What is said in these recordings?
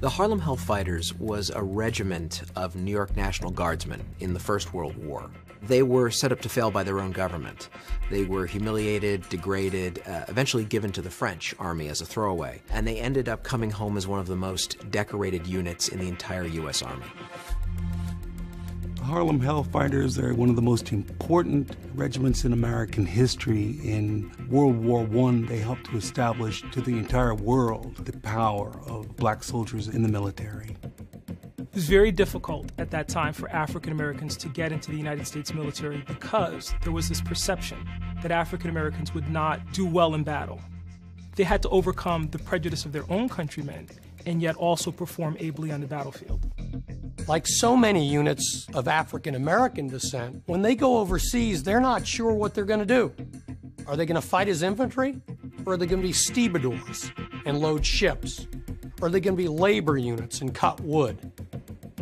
The Harlem Hellfighters was a regiment of New York National Guardsmen in the First World War. They were set up to fail by their own government. They were humiliated, degraded, eventually given to the French army as a throwaway, and they ended up coming home as one of the most decorated units in the entire U.S. Army. The Harlem Hellfighters are one of the most important regiments in American history. In World War I, they helped to establish to the entire world the power of black soldiers in the military. It was very difficult at that time for African Americans to get into the United States military because there was this perception that African Americans would not do well in battle. They had to overcome the prejudice of their own countrymen and yet also perform ably on the battlefield. Like so many units of African American descent, when they go overseas, they're not sure what they're going to do. Are they going to fight as infantry? Or are they going to be stevedores and load ships? Or are they going to be labor units and cut wood?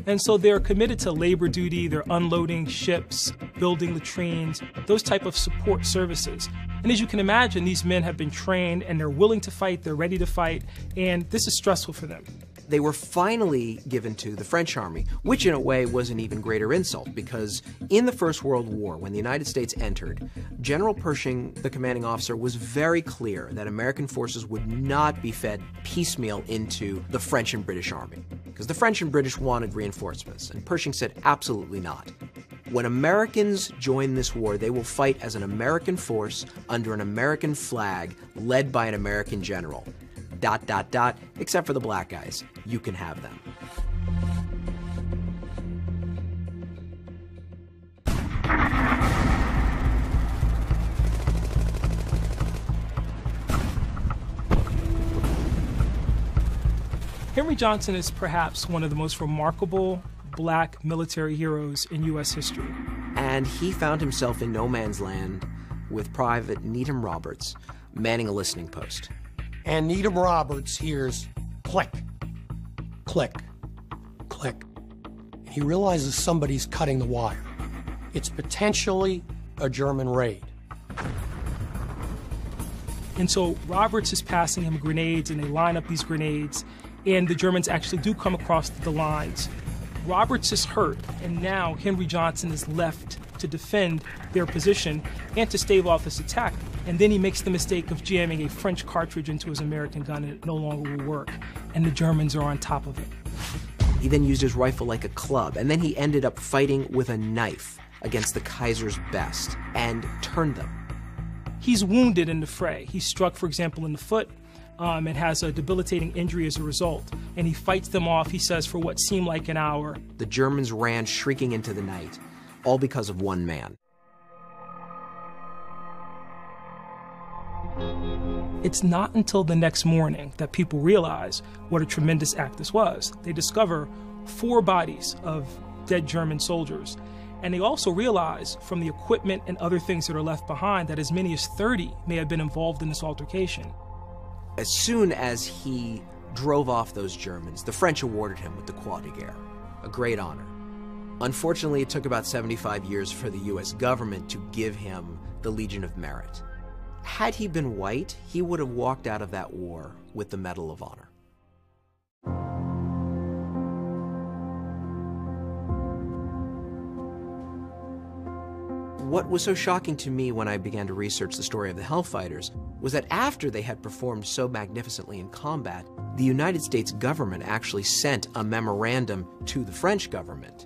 And so they're committed to labor duty, they're unloading ships, building latrines, those type of support services. And as you can imagine, these men have been trained and they're willing to fight, they're ready to fight, and this is stressful for them. They were finally given to the French army, which in a way was an even greater insult because in the First World War, when the United States entered, General Pershing, the commanding officer, was very clear that American forces would not be fed piecemeal into the French and British army because the French and British wanted reinforcements, and Pershing said absolutely not. When Americans join this war, they will fight as an American force under an American flag led by an American general. ... except for the black guys. You can have them. Henry Johnson is perhaps one of the most remarkable black military heroes in U.S. history. And he found himself in no man's land with Private Needham Roberts manning a listening post. And Needham Roberts hears click, click, click. He realizes somebody's cutting the wire. It's potentially a German raid. And so Roberts is passing him grenades, and they line up these grenades, and the Germans actually do come across the lines. Roberts is hurt, and now Henry Johnson is left to defend their position and to stave off this attack. And then he makes the mistake of jamming a French cartridge into his American gun, and it no longer will work. And the Germans are on top of it. He then used his rifle like a club, and then he ended up fighting with a knife against the Kaiser's best and turned them. He's wounded in the fray. He's struck, for example, in the foot, and has a debilitating injury as a result. And he fights them off, he says, for what seemed like an hour. The Germans ran shrieking into the night, all because of one man. It's not until the next morning that people realize what a tremendous act this was. They discover 4 bodies of dead German soldiers. And they also realize from the equipment and other things that are left behind that as many as 30 may have been involved in this altercation. As soon as he drove off those Germans, the French awarded him with the Croix de Guerre, a great honor. Unfortunately, it took about 75 years for the U.S. government to give him the Legion of Merit. Had he been white, he would have walked out of that war with the Medal of Honor. What was so shocking to me when I began to research the story of the Hellfighters was that after they had performed so magnificently in combat, the United States government actually sent a memorandum to the French government,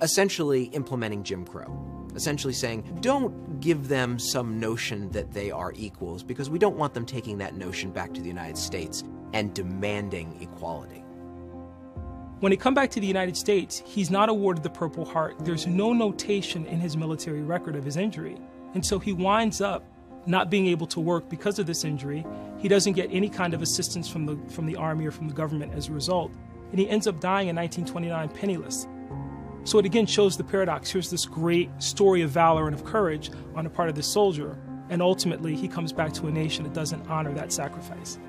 essentially implementing Jim Crow, essentially saying, don't give them some notion that they are equals because we don't want them taking that notion back to the United States and demanding equality. When he come back to the United States, he's not awarded the Purple Heart. There's no notation in his military record of his injury. And so he winds up not being able to work because of this injury. He doesn't get any kind of assistance from the army or from the government as a result. And he ends up dying in 1929 penniless. So it again shows the paradox. Here's this great story of valor and of courage on the part of this soldier. And ultimately, he comes back to a nation that doesn't honor that sacrifice.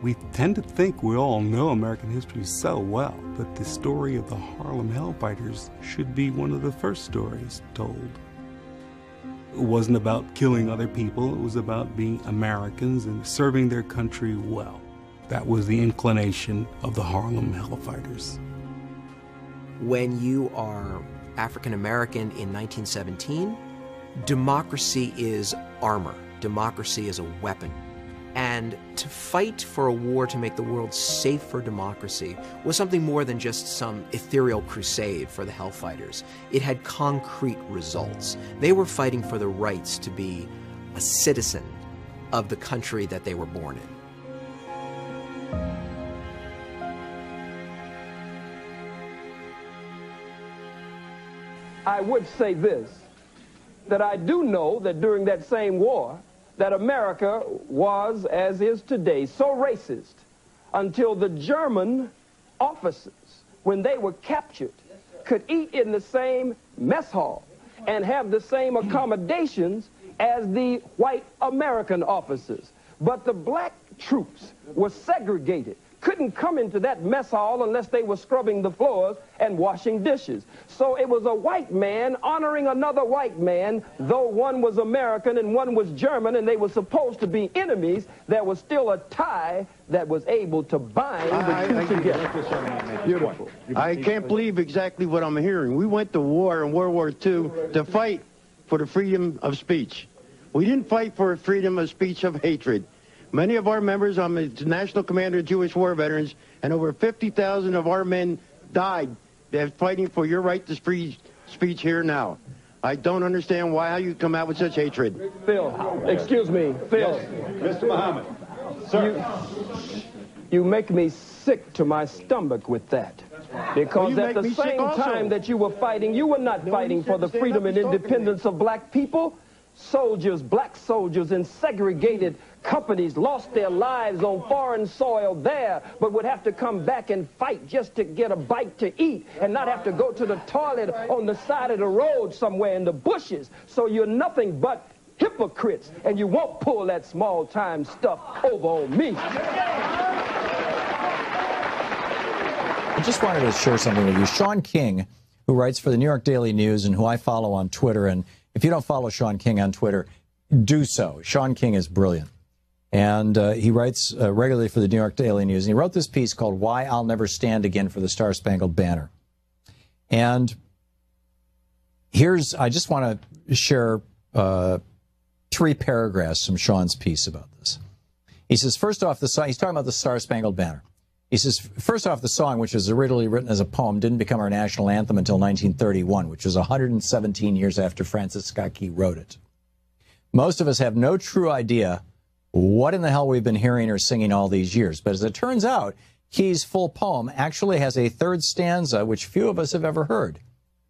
We tend to think we all know American history so well, but the story of the Harlem Hellfighters should be one of the first stories told. It wasn't about killing other people, it was about being Americans and serving their country well. That was the inclination of the Harlem Hellfighters. When you are African American in 1917, democracy is armor. Democracy is a weapon. And to fight for a war to make the world safe for democracy was something more than just some ethereal crusade for the Hellfighters. It had concrete results. They were fighting for the rights to be a citizen of the country that they were born in. I would say this, that I do know that during that same war, that America was, as is today, so racist until the German officers, when they were captured, could eat in the same mess hall and have the same accommodations as the white American officers. But the black troops were segregated, couldn't come into that mess hall unless they were scrubbing the floors and washing dishes. So it was a white man honoring another white man, though one was American and one was German, and they were supposed to be enemies. There was still a tie that was able to bind the two together. Beautiful. I can't believe exactly what I'm hearing. We went to war in World War II to fight for the freedom of speech. We didn't fight for freedom of speech of hatred. Many of our members, I'm the National Commander of Jewish War Veterans, and over 50,000 of our men died fighting for your right to free speech here now. I don't understand how you come out with such hatred. Phil, excuse me, Phil. Yes. Mr. Muhammad. Sir. You make me sick to my stomach with that. Because at the same time that you were fighting, you were not fighting for the freedom and independence of black people. Soldiers, black soldiers in segregated companies lost their lives on foreign soil there, but would have to come back and fight just to get a bite to eat and not have to go to the toilet on the side of the road somewhere in the bushes. So you're nothing but hypocrites, and you won't pull that small-time stuff over on me. I just wanted to share something with you. Sean King, who writes for the New York Daily News and who I follow on Twitter, and if you don't follow Sean King on Twitter, do so. Sean King is brilliant. And he writes regularly for the New York Daily News. And he wrote this piece called Why I'll Never Stand Again for the Star-Spangled Banner. And I just want to share 3 paragraphs from Sean's piece about this. He says, first off, the song, he's talking about the Star-Spangled Banner. He says, first off, the song, which was originally written as a poem, didn't become our national anthem until 1931, which was 117 years after Francis Scott Key wrote it. Most of us have no true idea what in the hell we've been hearing or singing all these years. But as it turns out, Key's full poem actually has a 3rd stanza, which few of us have ever heard.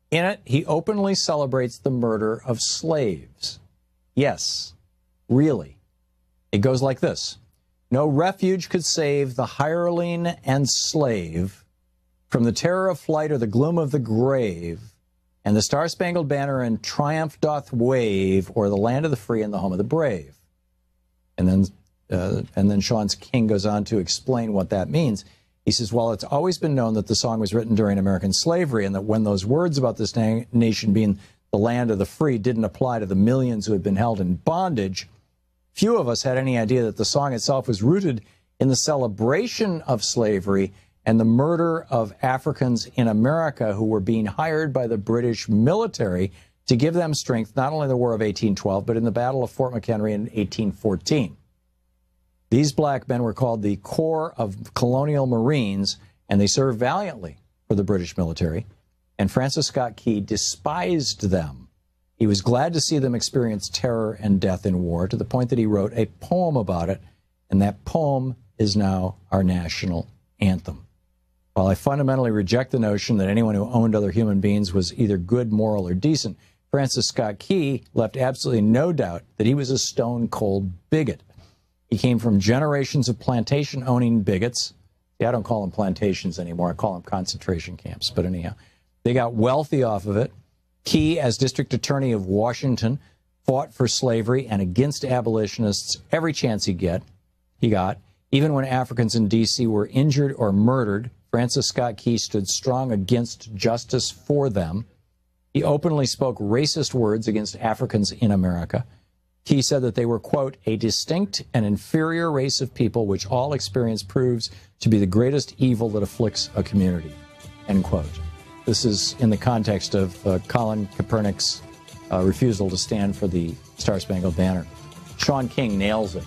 In it, he openly celebrates the murder of slaves. Yes, really. It goes like this. No refuge could save the hireling and slave from the terror of flight or the gloom of the grave, and the Star-Spangled Banner in triumph doth wave o'er the land of the free and the home of the brave. And then Sean King goes on to explain what that means. He says, well, it's always been known that the song was written during American slavery, and that when those words about this nation being the land of the free didn't apply to the millions who had been held in bondage, few of us had any idea that the song itself was rooted in the celebration of slavery and the murder of Africans in America who were being hired by the British military to give them strength, not only in the War of 1812, but in the Battle of Fort McHenry in 1814. These black men were called the Corps of Colonial Marines, and they served valiantly for the British military, and Francis Scott Key despised them. He was glad to see them experience terror and death in war, to the point that he wrote a poem about it, and that poem is now our national anthem. While I fundamentally reject the notion that anyone who owned other human beings was either good, moral, or decent, Francis Scott Key left absolutely no doubt that he was a stone-cold bigot. He came from generations of plantation-owning bigots. See, I don't call them plantations anymore. I call them concentration camps. But anyhow, they got wealthy off of it. Key, as District Attorney of Washington, fought for slavery and against abolitionists every chance he got. Even when Africans in D.C. were injured or murdered, Francis Scott Key stood strong against justice for them. He openly spoke racist words against Africans in America. He said that they were, quote, a distinct and inferior race of people which all experience proves to be the greatest evil that afflicts a community, end quote. This is in the context of Colin Kaepernick's refusal to stand for the Star-Spangled Banner. Shaun King nails it,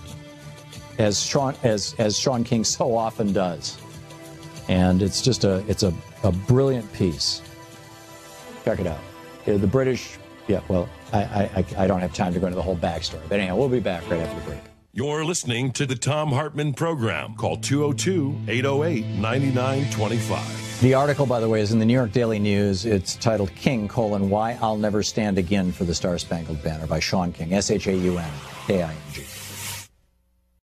as Shaun King so often does. And it's just a brilliant piece. Check it out. The British, yeah, well, I don't have time to go into the whole backstory. But anyhow, we'll be back right after the break. You're listening to the Thom Hartmann Program. Call 202-808-9925. The article, by the way, is in the New York Daily News. It's titled King, Why I'll Never Stand Again for the Star-Spangled Banner by Shaun King, S-H-A-U-N-K-I-N-G.